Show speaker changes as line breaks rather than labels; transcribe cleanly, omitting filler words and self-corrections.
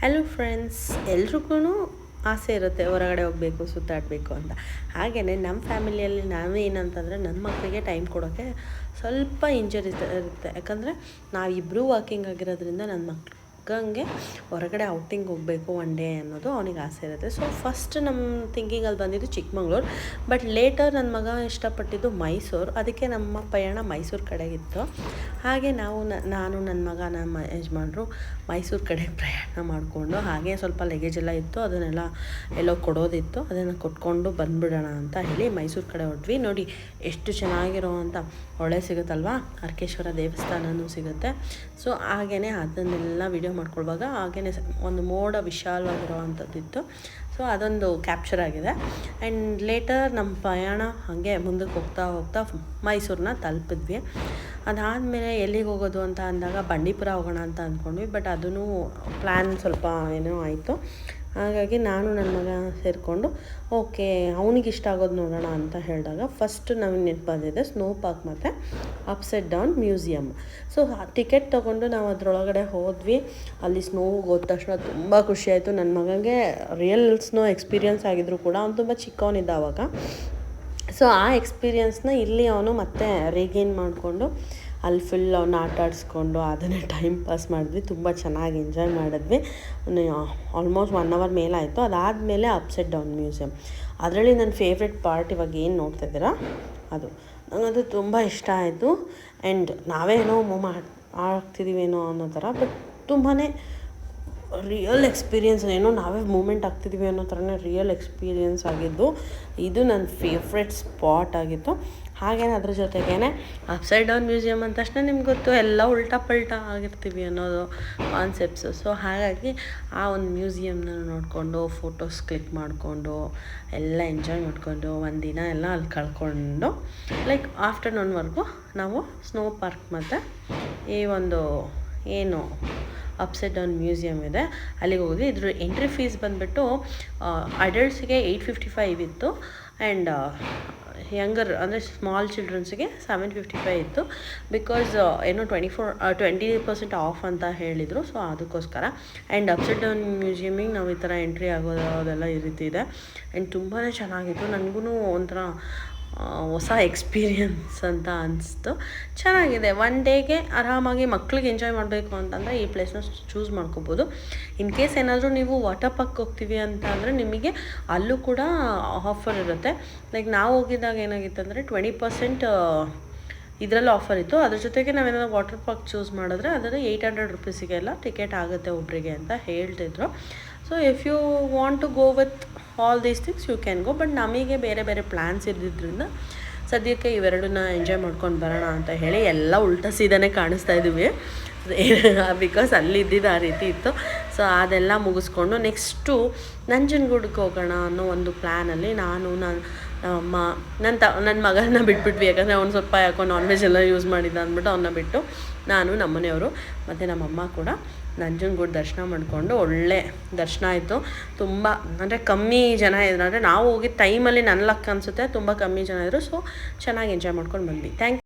Hello friends, ಎಲ್ರಿಗೂ ಆಸೆ ಇರುತ್ತೆ ಹೊರಗಡೆ ಹೋಗಬೇಕು, ಸುತ್ತಾಡಬೇಕು ಅಂತ. ಹಾಗೆಯೇ ನಮ್ಮ ಫ್ಯಾಮಿಲಿಯಲ್ಲಿ ನಾವೇನಂತಂದರೆ ನನ್ನ ಮಕ್ಕಳಿಗೆ ಟೈಮ್ ಕೊಡೋಕ್ಕೆ ಸ್ವಲ್ಪ ಇರುತ್ತೆ. ಯಾಕಂದರೆ ನಾವಿಬ್ಬರೂ ವರ್ಕಿಂಗ್ ಆಗಿರೋದ್ರಿಂದ ನನ್ನ ಮಕ್ಕಳಿಗೆ ಹೊರಗಡೆ ಔಟಿಂಗ್ ಹೋಗಬೇಕು ಒನ್ ಡೇ ಅನ್ನೋದು ಅವನಿಗೆ ಆಸೆ ಇರುತ್ತೆ. ಸೊ ಫಸ್ಟ್ ನಮ್ಮ ಥಿಂಕಿಂಗಲ್ಲಿ ಬಂದಿದ್ದು ಚಿಕ್ಕಮಂಗ್ಳೂರು, ಬಟ್ ಲೇಟರ್ ನನ್ನ ಮಗ ಇಷ್ಟಪಟ್ಟಿದ್ದು ಮೈಸೂರು. ಅದಕ್ಕೆ ನಮ್ಮ ಪಯಣ ಮೈಸೂರು ಕಡೆಗಿತ್ತು. ಹಾಗೆ ನಾನು ನನ್ನ ಮಗ ನಮ್ಮ ಯಜಮಾನ್ರು ಮೈಸೂರು ಕಡೆ ಪ್ರಯಾಣ ಮಾಡಿಕೊಂಡು, ಹಾಗೆ ಸ್ವಲ್ಪ ಲಗೇಜ್ ಎಲ್ಲ ಇತ್ತು, ಅದನ್ನೆಲ್ಲ ಎಲ್ಲೋ ಕೊಡೋದಿತ್ತು, ಅದನ್ನು ಕೊಟ್ಕೊಂಡು ಬಂದುಬಿಡೋಣ ಅಂತ ಹೇಳಿ ಮೈಸೂರು ಕಡೆ ಹೊರಟ್ವಿ. ನೋಡಿ ಎಷ್ಟು ಚೆನ್ನಾಗಿರೋ ಅಂತ ಹೊಳೆ ಸಿಗುತ್ತಲ್ವ, ಅರ್ಕೇಶ್ವರ ದೇವಸ್ಥಾನವೂ ಸಿಗುತ್ತೆ. ಸೊ ಹಾಗೆಯೇ ಅದನ್ನೆಲ್ಲ ವಿಡಿಯೋ ಮಾಡ್ಕೊಳ್ವಾಗ ಹಾಗೆಯೇ ಒಂದು ಮೋಡ ವಿಶಾಲವಾಗಿರೋ ಅಂಥದ್ದಿತ್ತು. ಸೊ ಅದೊಂದು ಕ್ಯಾಪ್ಚರ್ ಆಗಿದೆ. ಆ್ಯಂಡ್ ಲೇಟರ್ ನಮ್ಮ ಪ್ರಯಾಣ ಹಾಗೆ ಮುಂದಕ್ಕೆ ಹೋಗ್ತಾ ಮೈಸೂರನ್ನ ತಲುಪಿದ್ವಿ. ಅದಾದಮೇಲೆ ಎಲ್ಲಿಗೆ ಹೋಗೋದು ಅಂತ ಅಂದಾಗ ಬಂಡೀಪುರ ಹೋಗೋಣ ಅಂತ ಅಂದ್ಕೊಂಡ್ವಿ, ಬಟ್ ಅದೂ ಪ್ಲ್ಯಾನ್ ಸ್ವಲ್ಪ ಏನೋ ಆಯಿತು. ಹಾಗಾಗಿ ನಾನು ನನ್ನ ಮಗ ಸೇರಿಕೊಂಡು ಓಕೆ ಅವನಿಗೆ ಇಷ್ಟ ಆಗೋದು ನೋಡೋಣ ಅಂತ ಹೇಳಿದಾಗ ಫಸ್ಟ್ ನಮಗೆ ನೆನಪು ಬಂದಿದೆ ಸ್ನೋ ಪಾರ್ಕ್ ಮತ್ತು upside down museum. So ticket ತೊಗೊಂಡು ನಾವು ಅದರೊಳಗಡೆ ಹೋದ್ವಿ. ಅಲ್ಲಿ ಸ್ನೋಗೆ ಹೋದ ತಕ್ಷಣ ತುಂಬ ಖುಷಿಯಾಯಿತು. ನನ್ನ ಮಗನಿಗೆ ರಿಯಲ್ ಸ್ನೋ ಎಕ್ಸ್ಪೀರಿಯನ್ಸ್ ಆಗಿದ್ರು ಕೂಡ ಅವನು ತುಂಬ ಚಿಕ್ಕವನಿದ್ದ ಆವಾಗ. ಸೊ ಆ ಎಕ್ಸ್ಪೀರಿಯನ್ಸ್ನ ಇಲ್ಲಿ ಅವನು ಮತ್ತೆ ರೀಗೇನ್ ಮಾಡಿಕೊಂಡು ಅಲ್ಲಿ ಫುಲ್ ಅವನ್ನ ಆಟ ಆಡಿಸ್ಕೊಂಡು ಅದನ್ನೇ ಟೈಮ್ ಪಾಸ್ ಮಾಡಿದ್ವಿ. ತುಂಬ ಚೆನ್ನಾಗಿ ಎಂಜಾಯ್ ಮಾಡಿದ್ವಿ. Almost 1 hour ಮೇಲಾಯಿತು. ಅದಾದಮೇಲೆ ಅಪ್ಸೈಡ್ ಡೌನ್ ಮ್ಯೂಸಿಯಮ್, ಅದರಲ್ಲಿ ನನ್ನ ಫೇವ್ರೆಟ್ ಪಾರ್ಟ್ ಇವಾಗ ಏನು ನೋಡ್ತಾಯಿದ್ದೀರಾ ಅದು ನನಗದು ತುಂಬ ಇಷ್ಟ ಆಯಿತು. ಆ್ಯಂಡ್ ನಾವೇನೋ ಆಗ್ತಿದ್ದೀವೇನೋ ಅನ್ನೋ ಥರ, ಬಟ್ ತುಂಬಾ ರಿಯಲ್ ಎಕ್ಸ್ಪೀರಿಯನ್ಸ್, ಏನೋ ನಾವೇ ಮೂಮೆಂಟ್ ಆಗ್ತಿದ್ದೀವಿ ಅನ್ನೋ ಥರನೇ ರಿಯಲ್ ಎಕ್ಸ್ಪೀರಿಯನ್ಸ್ ಆಗಿದ್ದು. ಇದು ನನ್ನ ಫೇವ್ರೆಟ್ ಸ್ಪಾಟ್ ಆಗಿತ್ತು. ಹಾಗೇನೆ ಅದ್ರ ಜೊತೆಗೇ ಅಪ್ಸೈಡ್ ಡೌನ್ ಮ್ಯೂಸಿಯಮ್ ಅಂದ ತಕ್ಷಣ ನಿಮ್ಗೆ ಗೊತ್ತು ಎಲ್ಲ ಉಲ್ಟಾ ಪಲ್ಟಾ ಆಗಿರ್ತೀವಿ ಅನ್ನೋದು ಕಾನ್ಸೆಪ್ಟ್ಸು. ಸೊ ಹಾಗಾಗಿ ಆ ಒಂದು ಮ್ಯೂಸಿಯಮ್ನ ನೋಡಿಕೊಂಡು ಫೋಟೋಸ್ ಕ್ಲಿಕ್ ಮಾಡಿಕೊಂಡು ಎಲ್ಲ ಎಂಜಾಯ್ ಮಾಡಿಕೊಂಡು ಒಂದು ದಿನ ಎಲ್ಲ ಅಲ್ಲಿ ಕಳ್ಕೊಂಡು ಲೈಕ್ ಆಫ್ಟರ್ನೂನ್ವರೆಗೂ ನಾವು ಸ್ನೋ ಪಾರ್ಕ್ ಮತ್ತು ಈ ಒಂದು ಏನು ಅಪ್ಸೈಡ್ ಡೌನ್ ಮ್ಯೂಸಿಯಮ್ ಇದೆ ಅಲ್ಲಿಗೆ ಹೋದ್ವಿ. ಇದ್ರ ಎಂಟ್ರಿ ಫೀಸ್ ಬಂದುಬಿಟ್ಟು ಅಡಲ್ಟ್ಸಿಗೆ 855 ಇತ್ತು, ಆ್ಯಂಡ್ ಯಂಗರ್ ಅಂದರೆ ಸ್ಮಾಲ್ ಚಿಲ್ಡ್ರನ್ಸಿಗೆ 755 ಇತ್ತು. ಬಿಕಾಸ್ ಏನೋ 20% ಆಫ್ ಅಂತ ಹೇಳಿದರು. ಸೊ ಅದಕ್ಕೋಸ್ಕರ. ಆ್ಯಂಡ್ ಅಪ್ಸೈಡ್ ಡೌನ್ ಮ್ಯೂಸಿಯಮಿಗೆ ನಾವು ಈ ಥರ ಎಂಟ್ರಿ ಆಗೋದು ಅದೆಲ್ಲ ಈ ರೀತಿ ಇದೆ. ಆ್ಯಂಡ್ ತುಂಬಾ ಚೆನ್ನಾಗಿತ್ತು. ನನಗೂ ಒಂಥರ ಹೊಸ ಎಕ್ಸ್ಪೀರಿಯನ್ಸ್ ಅಂತ ಅನಿಸ್ತು. ಚೆನ್ನಾಗಿದೆ. ಒನ್ ಡೇಗೆ ಆರಾಮಾಗಿ ಮಕ್ಳಿಗೆ ಎಂಜಾಯ್ ಮಾಡಬೇಕು ಅಂತಂದರೆ ಈ ಪ್ಲೇಸ್ನ ಚೂಸ್ ಮಾಡ್ಕೋಬೋದು. ಇನ್ ಕೇಸ್ ಏನಾದರೂ ನೀವು ವಾಟರ್ ಪಾರ್ಕ್ ಹೋಗ್ತೀವಿ ಅಂತ ಅಂದರೆ ನಿಮಗೆ ಅಲ್ಲೂ ಕೂಡ ಆಫರ್ ಇರುತ್ತೆ. ಲೈಕ್ ನಾವು ಹೋಗಿದ್ದಾಗ ಏನಾಗಿತ್ತು ಅಂದರೆ 20% ಇದರಲ್ಲಿ ಆಫರ್ ಇತ್ತು. ಅದ್ರ ಜೊತೆಗೆ ನಾವೇನಾದ್ರು ವಾಟರ್ ಪಾರ್ಕ್ ಚೂಸ್ ಮಾಡಿದ್ರೆ ಅದರಲ್ಲಿ 800 ರೂಪೀಸಿಗೆಲ್ಲ ಟಿಕೆಟ್ ಆಗುತ್ತೆ ಒಬ್ಬರಿಗೆ ಅಂತ ಹೇಳ್ತಿದ್ರು. So if you want to go with all these things you can go. But ನಮಗೆ ಬೇರೆ ಬೇರೆ ಪ್ಲ್ಯಾನ್ಸ್ ಇದ್ದಿದ್ದರಿಂದ ಸದ್ಯಕ್ಕೆ ಇವೆರಡನ್ನ ಎಂಜಾಯ್ ಮಾಡ್ಕೊಂಡು ಬರೋಣ ಅಂತ ಹೇಳಿ ಎಲ್ಲ ಉಲ್ಟಾ ಸೀದಾನೇ ಕಾಣಿಸ್ತಾ ಇದ್ದೀವಿ. ಬಿಕಾಸ್ ಅಲ್ಲಿದ್ದಿದ್ದು ಆ ರೀತಿ ಇತ್ತು. ಸೊ ಅದೆಲ್ಲ ಮುಗಿಸ್ಕೊಂಡು ನೆಕ್ಸ್ಟು ನಂಜನಗೂಡಿಗೆ ಹೋಗೋಣ ಅನ್ನೋ ಒಂದು ಪ್ಲ್ಯಾನಲ್ಲಿ ನಮ್ಮಮ್ಮ ನನ್ನ ಮಗನ ಬಿಟ್ಬಿಟ್ವಿ. ಯಾಕಂದರೆ ಅವ್ನು ಸ್ವಲ್ಪ ಯಾಕೋ ನಾನ್ ವೆಜ್ ಎಲ್ಲ ಯೂಸ್ ಮಾಡಿದ್ದ ಅಂದ್ಬಿಟ್ಟು ಅವನ್ನ ಬಿಟ್ಟು ನಾನು ನಮ್ಮನೆಯವರು ಮತ್ತು ನಮ್ಮಮ್ಮ ಕೂಡ ನಂಜನಗೂಡು ದರ್ಶನ ಮಾಡಿಕೊಂಡು ಒಳ್ಳೆ ದರ್ಶನ ಆಯಿತು. ತುಂಬ ಅಂದರೆ ಕಮ್ಮಿ ಜನ ಇದ್ರು. ಅಂದರೆ ನಾವು ಹೋಗಿದ್ದ ಟೈಮಲ್ಲಿ ನನ್ನ ಲಕ್ ಅನಿಸುತ್ತೆ ತುಂಬ ಕಮ್ಮಿ ಜನ ಇದ್ದರು. ಸೊ ಚೆನ್ನಾಗಿ ಎಂಜಾಯ್ ಮಾಡ್ಕೊಂಡು ಬಂದ್ವಿ. Thank you.